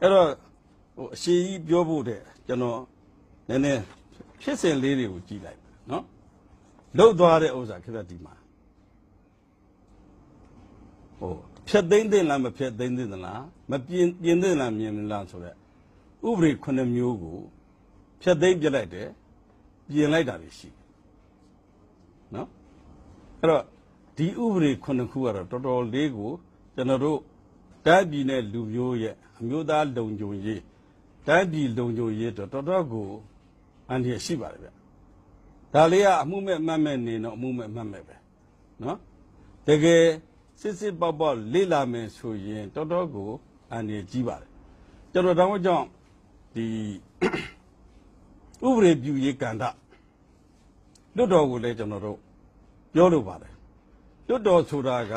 အဲ့တော့အရှိကြီးပြောဖို့တဲ့ကျွန်တော်နည်းနည်းဖြစ်စဉ်လေးတွေကိုကြည့်လိုက်နော်လှုပ်သွားတဲ့ဥစ္စာခက်ဒီမှာဖြတ်သိမ်းတဲ့လားမဖြတ်သိမ်းတဲ့လားမပြင်းတဲ့လားမြင်လားဆိုတော့ဥပဒေ9မျိုးကိုဖြတ်သိမ်းပြလိုက်တယ်ပြင်လိုက်တာရှိနော်အဲ့တော့ဒီဥပဒေ9ခုကတော့တော်တော်လေးကိုကျွန်တော်တို့တိုင်းပြည်နဲ့လူမျိုးရဲ့အမျိုးသားလုံခြုံရေးတိုင်းပြည်လုံခြုံရေးတော်တော်ကိုအန်ရရှိပါတယ်ဗျဒါလေးကအမှုမဲ့အမှတ်မဲ့နေတော့အမှုမဲ့အမှတ်မဲ့ပဲနော်တကယ်စစ်ပေါက်လေးလာမယ်ဆိုရင်တော်တော်ကိုအန်ရကြီးပါတယ်ကျွန်တော်တောင်းကြောင့်ဒီဥပဒေပြုရေးကဏ္ဍလွတ်တော်ကိုလည်းကျွန်တော်တို့ပြောလို့ပါတယ်လွတ်တော်ဆိုတာက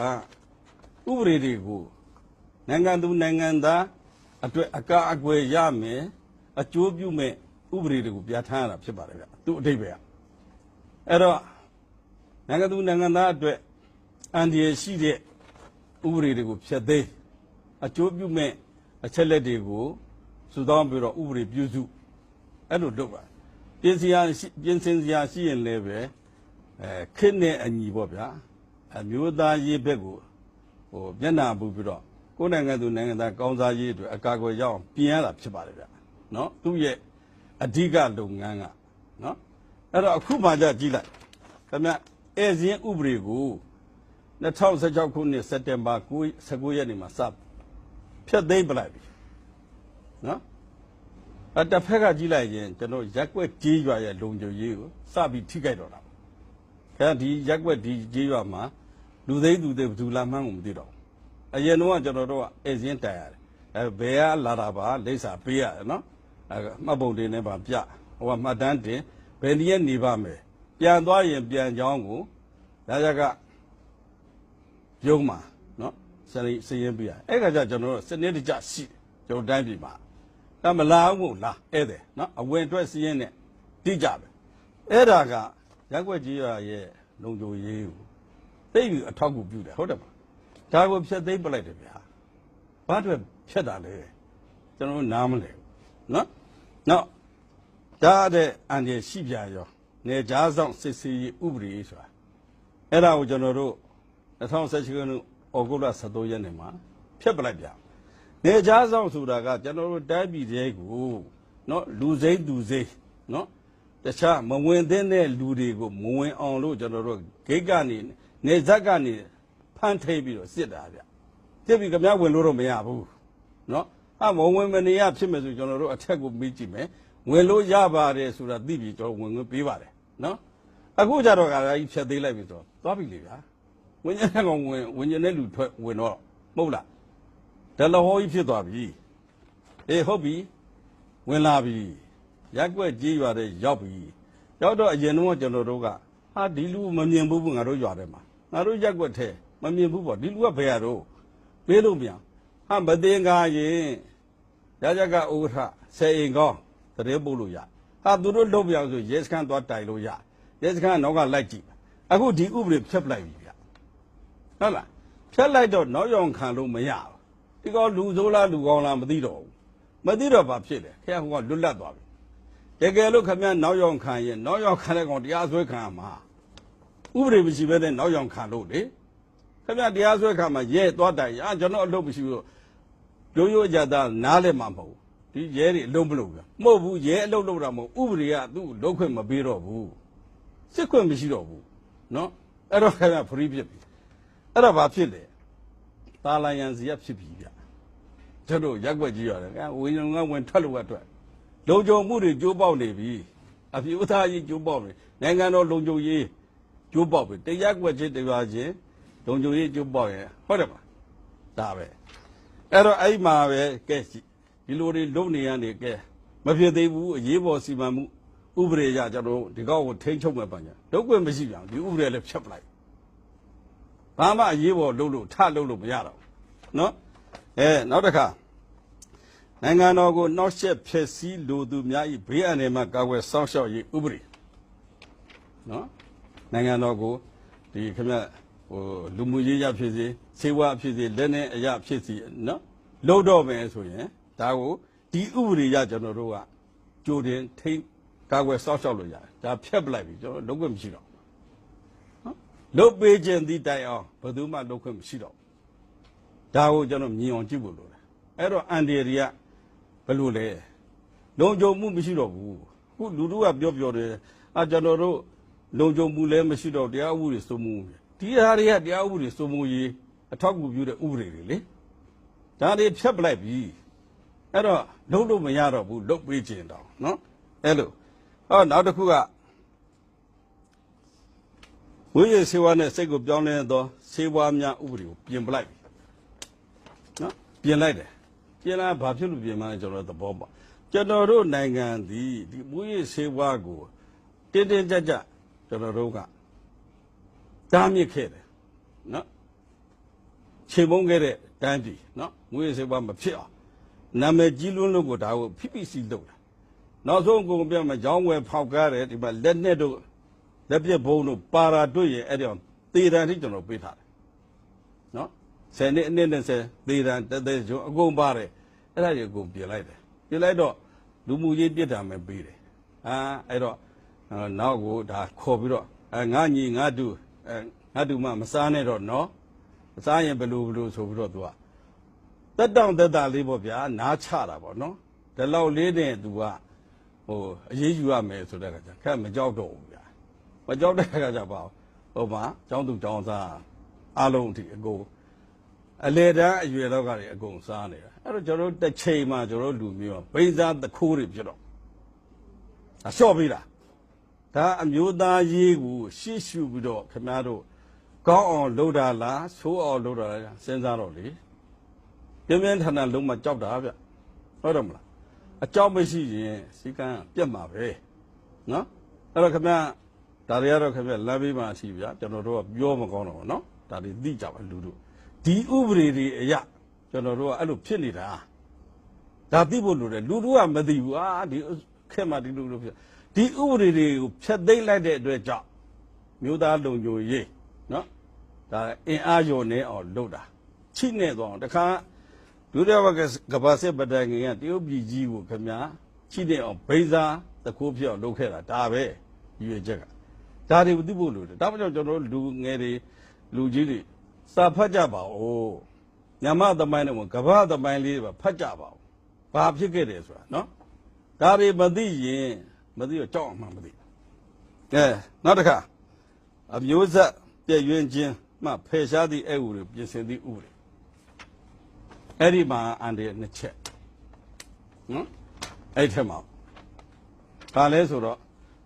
ဥပဒေတွေကိုနိုင်ငံသူနိုင်ငံသားအတွက်အကာအကွယ်ရမယ်အကျိုးပြုမဲ့ဥပဒေတွေကိုပြဋ္ဌာန်းရတာဖြစ်ပါတယ်ဗျသူအဓိပ္ပာယ်အဲ့တော့နိုင်ငံသူနိုင်ငံသားအတွက်အန္တရာယ်ရှိတဲ့ဥပဒေတွေကိုဖျက်သိမ်းအကျိုးပြုမဲ့အချက်လက်တွေကိုစုဆောင်းပြီးတော့ဥပဒေပြုစုအဲ့လိုလုပ်ပါပြင်ဆင်စရာရှိရင်လည်းပဲခစ်နဲ့အညီပေါ့ဗျာအမျိုးသားရေးဘက်ကိုမျက်နှာပူပြီးတော့ကိုယ်နိုင်ငံသူနိုင်ငံသားကောင်းစားရေးအတွက်အကာအကွယ်ရအောင်ပြင်ရတာဖြစ်ပါတယ်ဗျနော်သူ့ရဲ့အဓိကလုပ်ငန်းကနော်အဲ့တော့အခုမှကြည့်လိုက်ခင်ဗျဧည့်စင်းဥပဒေကို2016ခုနှစ်စက်တင်ဘာ19ရက်နေ့မှာစဖျက်သိမ်းပလိုက်ပြီနော်တစ်ဖက်ကကြည့်လိုက်ရင်ကျွန်တော်ရက်ွက်ကြေးရွာရဲ့လုံခြုံရေးကိုစပြီးထိခိုက်တော့တာခင်ဗျဒီရက်ွက်ဒီကြေးရွာမှာလူသိန်းသူသိဘယ်သူလာမှန်းကိုမသိတော့အရင်တော့ကျွန်တော်တို့ကဧည့်စင်းတိုင်ရတယ်ဘယ်ကလာတာပါလိပ်စာပေးရတယ်နော်မှတ်ပုံတင်နေပါပြဟိုကမှတ်တမ်းတင်ဘယ်နည်းနေပါမယ်ပြန်သွားရင်ပြန်ကြောင်းကိုဒါကြကပြုံးမှာနော်စရင်ပြရအဲ့ကကြကျွန်တော်တို့စနစ်တကျရှိကျွန်တော်တိုင်းပြည်မှာဒါမလာဘူးလားဧည့်တယ်နော်အဝင်အတွက်စရင်နဲ့တိကြပဲအဲ့ဒါကရက်ွက်ကြီးရဲ့လုံခြုံရေးကိုသိပြီးအထောက်အကူပြုတယ်ဟုတ်တယ်မလားဒါကိုဖျက်သိမ်းပလိုက်တယ်ဗျာဘာအတွက်ဖျက်တာလဲကျွန်တော်နားမလဲနော်နောက်ဒါတဲ့အန်ရရှိပြရောနေကြားဆောင်စစ်စီဥပဒေဆိုတာအဲ့ဒါကိုကျွန်တော်တို့2018ခုနှစ်ဩဂုတ်လ23ရက်နေ့မှာဖျက်ပလိုက်ပြနေကြားဆောင်ဆိုတာကကျွန်တော်တို့တိုင်းပြည်တွေကိုနော်လူစိမ့်သူစိမ့်နော်တခြားမဝင်သင့်တဲ့လူတွေကိုမဝင်အောင်လို့ကျွန်တော်တို့ဂိတ်ကနေနေဇက်ကနေဖမ်းထိပ်ပြီးတော့စစ်တာဗျစစ်ပြီးကြများဝင်လို့တော့မရဘူးနော်မဝင်မနေရဖြစ်မယ်ဆိုကျွန်တော်တို့အထက်ကိုမေးကြည့်မယ်ဝင်လို့ရပါတယ်ဆိုတာသိပြီကျွန်တော်ဝင်ခွင့်ပေးပါတယ်နော်အခုကြတော့ကလည်းဖြတ်သေးလိုက်ပြီဆိုတော့သွားပြီလေဗျာဝင်ရတဲ့ကောင်ဝင်တဲ့လူထွက်ဝင်တော့မဟုတ်လားဒလဟောကြီးဖြစ်သွားပြီအေးဟုတ်ပြီဝင်လာပြီရက်ွက်ကြေးရွာတဲ့ရောက်ပြီရောက်တော့အရင်တော့ကျွန်တော်တို့ကဟာဒီလူမမြင်ဘူးငါတို့ရွာထဲမှာငါတို့ရက်ွက်ထဲမမြင်ဘူးပေါ့ဒီလူကဘယ်ရတော့ပေးလို့မရဟာမတင်ကားရင်ရကြကဥက္ကဋ္ဌဆယ်အိမ်ကောင်းတရေပို့လို့ရဟာသူတို့လုပ်ပြအောင်ဆိုရဲစခန်းသွားတိုင်လို့ရရဲစခန်းနောက်ကလိုက်ကြည့်အခုဒီဥပဒေဖျက်ပလိုက်ပြီဗျဟုတ်လားဖျက်လိုက်တော့နောက်ရောင်ခံလို့မရဘူးဒီကောင်လူဆိုးလားလူကောင်းလားမသိတော့ဘူးမသိတော့ဘာဖြစ်လဲခင်ဗျာဟိုကလွတ်လပ်သွားပြီတကယ်လို့ခင်ဗျာနောက်ရောင်ခံရင်နောက်ရောင်ခံတဲ့ကောင်တရားစွဲခံရမှာဥပဒေမရှိဘဲနဲ့နောက်ရောင်ခံလို့လေခင်ဗျာတရားစွဲခံမှာရဲသွားတိုင်ကျွန်တော်အလုပ်မရှိဘူးရိုးရိုးကြတာနားလည်းမမဟုတ်ဒီရဲတွေအလုံးမလုပ်ဘူးမဟုတ်ဘူးရဲအလုပ်လုပ်တာမဟုတ်ဥပဒေကသူ့လုပ်ခွင့်မပေးတော့ဘူးစစ်ခွင့်မရှိတော့ဘူးနော်အဲ့တော့ခင်ဗျာဖရီးဖြစ်ပြီအဲ့တော့ဘာဖြစ်လဲတာလယံစီရဖြစ်ပြီဗျကျွန်တော်ရက်ွက်ကြီးရတယ်ဝင်ထွက်လို့အတွက်လုံခြုံမှုတွေကျိုးပေါက်နေပြီအပြည့်အသားကြီးကျိုးပေါက်နေနိုင်ငံတော်လုံခြုံရေးကျိုးပေါက်ပြီတရက်ွက်ချင်းတရားချင်းလုံခြုံရေးကျိုးပေါက်ရင်ဟုတ်တယ်မလားဒါပဲအဲ့တော့အဲ့မှာပဲကဲဒီလိုတွေလုံနေရနေကဲမဖြစ်သေးဘူးအရေးပေါ်စီမံမှုဥပဒေရကျွန်တော်ဒီကောက်ကိုထိန်းချုပ်မဲ့ပညာဒုက္ခမရှိပြန်ဒီဥပဒေလည်းဖျက်ပလိုက်ဘာမှအရေးပေါ်လုပ်လို့ထလုပ်လို့မရတော့နော်နောက်တစ်ခါနိုင်ငံတော်ကိုနှောက်ယှက်ဖျက်ဆီးလိုသူများ၏ဘေးအန္တရာယ်မှကာကွယ်စောင့်ရှောက်ရေးဥပဒေနော်နိုင်ငံတော်ကိုဒီခင်ဗျလူမှုရေးရဖြစ်စေစေဝါဖြစ်စေလက်နဲ့အရာဖြစ်စေနော်လို့တော့မယ်ဆိုရင် ဒါကိုဒီဥပဒေရကျွန်တော်တို့ကကြိုတင်ထိန်းကာကွယ်စောင့်ရှောက်လို့ရတယ်ဒါဖျက်ပလိုက်ပြီကျွန်တော်လုံးဝမရှိတော့နော်လုတ်ပေးခြင်းဒီတိုင်အောင်ဘယ်သူမှလုံးခွင့်မရှိတော့ဒါကိုကျွန်တော်မြင်အောင်ကြည့်ဖို့လိုတယ်အဲ့တော့အန်ဒီရီကဘယ်လိုလဲလုံခြုံမှုမရှိတော့ဘူးခုလူတို့ကပြောတယ်ကျွန်တော်တို့လုံခြုံမှုလည်းမရှိတော့တရားဥပဒေစိုးမိုးဒီဟာတွေကတရားဥပဒေစိုးမိုးရေးအထောက်အကူပြုတဲ့ဥပဒေတွေလေဒါတွေဖျက်ပလိုက်ပြီအဲ့တော့လုံးလို့မရတော့ဘူးလုတ်ပေးခြင်းတောင်နော်အဲ့လိုနောက်တစ်ခုကဝိရစေဝါနဲ့စိတ်ကိုပြောင်းလဲသောစေဝါများဥပဒေကိုပြင်ပလိုက်ပြီနော်ပြင်လိုက်တယ်ပြင်လာဘာဖြစ်လို့ပြင်မှလဲကျွန်တော်သဘောပေါက်ကျွန်တော်တို့နိုင်ငံဒီဝိရစေဝါကိုတင်းတင်းကြပ်ကြပ်ကျွန်တော်တို့ကတားမြစ်ခဲ့တယ်နော်ချိန်ပုံးခဲ့တဲ့တိုင်းပြည်နော်ဝိရစေဝါမဖြစ်အောင်နာမည်ကြီးလွန်းလို့ကိုဒါကိုဖိဖိစီလုပ်တာနောက်ဆုံးအကုန်ပြတ်မှာကြောင်းဝယ်ဖောက်ကားတယ်ဒီမှာလက်နဲ့တို့လက်ပြဘုံတို့ပါရာတွေ့ရင်အဲ့ဒီအောင်သေတံထိကျွန်တော်ပေးထားတယ်နော်10နှစ်အနည်းနဲ့10သေတံတဲ့ကျုံအကုန်ပါတယ်အဲ့ဒါကြီးအကုန်ပြင်လိုက်တယ်ပြင်လိုက်တော့လူမှုရေးပြစ်တာမယ်ပေးတယ်အဲ့တော့နောက်ကိုဒါခေါ်ပြီးတော့ငါညီငါတူငါတူမစားနဲ့တော့နော်မစားရင်ဘယ်လိုဆိုပြီးတော့သူကတက်တောင့်တက်တာလေးပေါ့ဗျာနားချတာပေါ့နော်ဒီလောက်လေးနဲ့သူကအရေးယူရမယ်ဆိုတဲ့အခါကျခက်မကြောက်တော့ဘူးဗျာမကြောက်တဲ့အခါကျပါဟိုမှာကျောင်းသူကျောင်းသားအားလုံးအထိအကုန်အလေတန်းအရွယ်တော့ကတွေအကုန်စားနေတာအဲ့တော့ကျွန်တော်တို့တစ်ချိန်မှာကျွန်တော်တို့လူမျိုးဘိန်းစားတခိုးတွေဖြစ်တော့အလျှော့ပေးတာဒါအမျိုးသားရေးကိုရှေ့ရှုပြီးတော့ခင်ဗျားတို့ကောင်းအောင်လုပ်တာလားဆိုးအောင်လုပ်တာလားစဉ်းစားတော့လေပြင်းပြင်းထန်ထန်လုံးမကြောက်တာဗျဟုတ်တယ်မလားအကြောက်မရှိရင်စီကံပြတ်မှာပဲနော်အဲ့တော့ခင်ဗျာဒါတွေကတော့ခင်ဗျာလမ်းဘေးမှာရှိဗျာကျွန်တော်တို့ကပြောမကောင်းတော့ဘူးနော်ဒါတွေသိကြပါလူတို့ဒီဥပဒေတွေအရာကျွန်တော်တို့ကအဲ့လိုဖြစ်နေတာဒါသိဖို့လိုတယ်လူတို့ကမသိဘူးဒီခက်မှဒီလိုဖြစ်ဒီဥပဒေတွေကိုဖျက်သိမ်းလိုက်တဲ့အတွက်ကြောင့်မြို့သားလုံခြုံရေးနော်ဒါအင်အားရောနေအောင်လုပ်တာချိနေသွားအောင်တခါဒုတိယကဘာစစ်ပတိုင်ငင်ကတရုတ်ပြည်ကြီးကိုခင်ဗျာချိနေအောင်ဘိန်းစားတခိုးဖြစ်အောင်လုပ်ခဲ့တာဒါပဲရွေချက်ကဒါတွေသိဖို့လိုတယ်ဒါမှမဟုတ်ကျွန်တော်တို့လူငယ်တွေလူကြီးတွေစာဖတ်ကြပါဦးညမသမိုင်းနဲ့ကဘာသမိုင်းလေးပါဖတ်ကြပါဦးဘာဖြစ်ခဲ့တယ်ဆိုတာနော်ဒါတွေမသိရင်မသိတော့ကြောက်အောင်မှမသိနောက်တစ်ခါအမျိုးဆက်ပြည့်ရွင်ခြင်းမှဖယ်ရှားသည့်အဲ့ဥတွေပြင်ဆင်သည့်ဥတွေအဲ့ဒီမှာအန်တဲ့နှစ်ချက်နော်အဲ့ထက်မှာဘာလဲဆိုတော့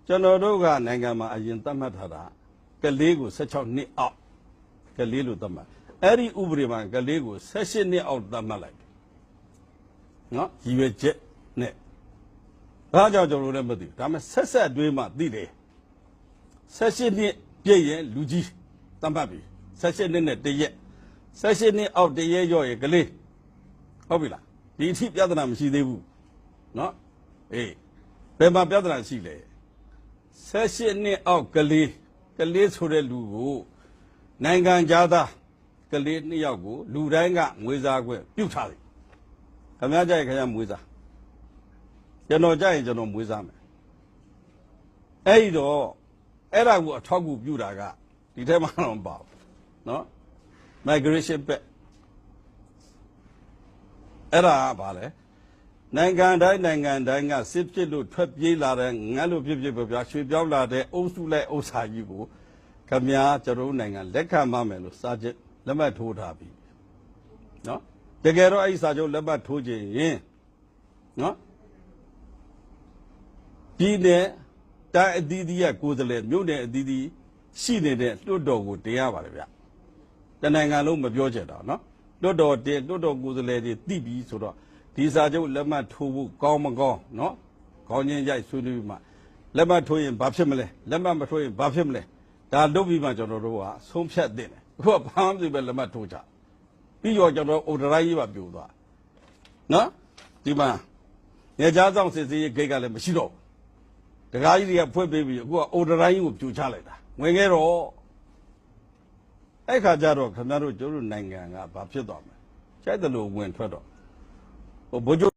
ကျွန်တော်တို့ကနိုင်ငံမှာအရင်သတ်မှတ်ထားတာကလေးကို16နှစ်အောက်ကလေးလို့သတ်မှတ်အဲ့ဒီဥပဒေမှာကလေးကို18နှစ်အောက်သတ်မှတ်လိုက်နော်ရည်ရွယ်ချက်နဲ့ဒါကြောင့်ကျွန်တော်လည်းမသိဘူးဒါပေမဲ့ဆက်အတွင်းမှာသိတယ်18နှစ်ပြည့်ရင်လူကြီးသတ်မှတ်ပြီ18နှစ်နဲ့တရက်18နှစ်အောက်တရက်ရော့ရင်ကလေးဟုတ်ပြီလားဒီအထိပြဿနာမရှိသေးဘူးနော်ဘယ်မှာပြဿနာရှိလဲ18နှစ်အောက်ကလေးဆိုတဲ့လူကိုနိုင်ငံသားကလေး2ယောက်ကိုလူတိုင်းကငွေစားခွင့်ပြုတ်ထားတယ်ခင်ဗျားကြိုက်ခင်ဗျားမွေးစားကျွန်တော်ကြိုက်ရင်ကျွန်တော်မွေးစားမယ်အဲ့ဒါကိုအထောက်အကူပြုတာကဒီထဲမှာတော့မပါဘူးနော် migration back အဲ့ဒါကဘာလဲနိုင်ငံတိုင်းကစစ်ဖြစ်လို့ထွက်ပြေးလာတဲ့ငတ်လို့ဖြစ်ဗျာရွှေပြောင်းလာတဲ့အုပ်စုလိုက်ဥစ္စာကြီးကိုခင်ဗျားကျွန်တော်နိုင်ငံလက်ခံပါမယ်လို့စာချုပ်လက်မှတ်ထိုးထားပြီနော်တကယ်တော့အဲ့ဒီစာချုပ်လက်မှတ်ထိုးခြင်းရင်နော်ပြည်နယ်တိုင်းအသီးသီးရဲ့ကိုယ်စားလှယ်မြို့နယ်အသီးသီးရှိနေတဲ့လွှတ်တော်ကိုတင်ရပါတယ်ဗျတနိုင်ငံလုံးမပြောချင်တော့နော်လွှတ်တော်ကိုယ်စားလှယ်တွေသိပြီဆိုတော့ဒီစာချုပ်လက်မှတ်ထိုးဖို့ကောင်းမကောင်းနော်ခေါင်းချင်းရိုက်ဆွေးနွေးပြီးမှလက်မှတ်ထိုးရင်ဘာဖြစ်မလဲလက်မှတ်မထိုးရင်ဘာဖြစ်မလဲဒါလုပ်ပြီးမှကျွန်တော်တို့ကဆုံးဖြတ်သင့်တယ်အခုကဘာမှမသိပဲလက်မှတ်ထိုးကြပြီးတော့ကျွန်တော်အိုဒရိုင်းကြီးပါပြိုသွားနော်ဒီမှာနေကြားဆောင်စစ်စေးဂိတ်ကလည်းမရှိတော့ဘူးတကားကြီးတွေကဖွင့်ပေးပြီးအခုကအိုဒရိုင်းကြီးကိုပြိုချလိုက်တာဝင်ခဲ့တော့အဲ့ခါကျတော့ခင်ဗျားတို့ကျတို့နိုင်ငံကဘာဖြစ်သွားမလဲခြိုက်တယ်လို့ဝင်ထွက်တော့ဘိုး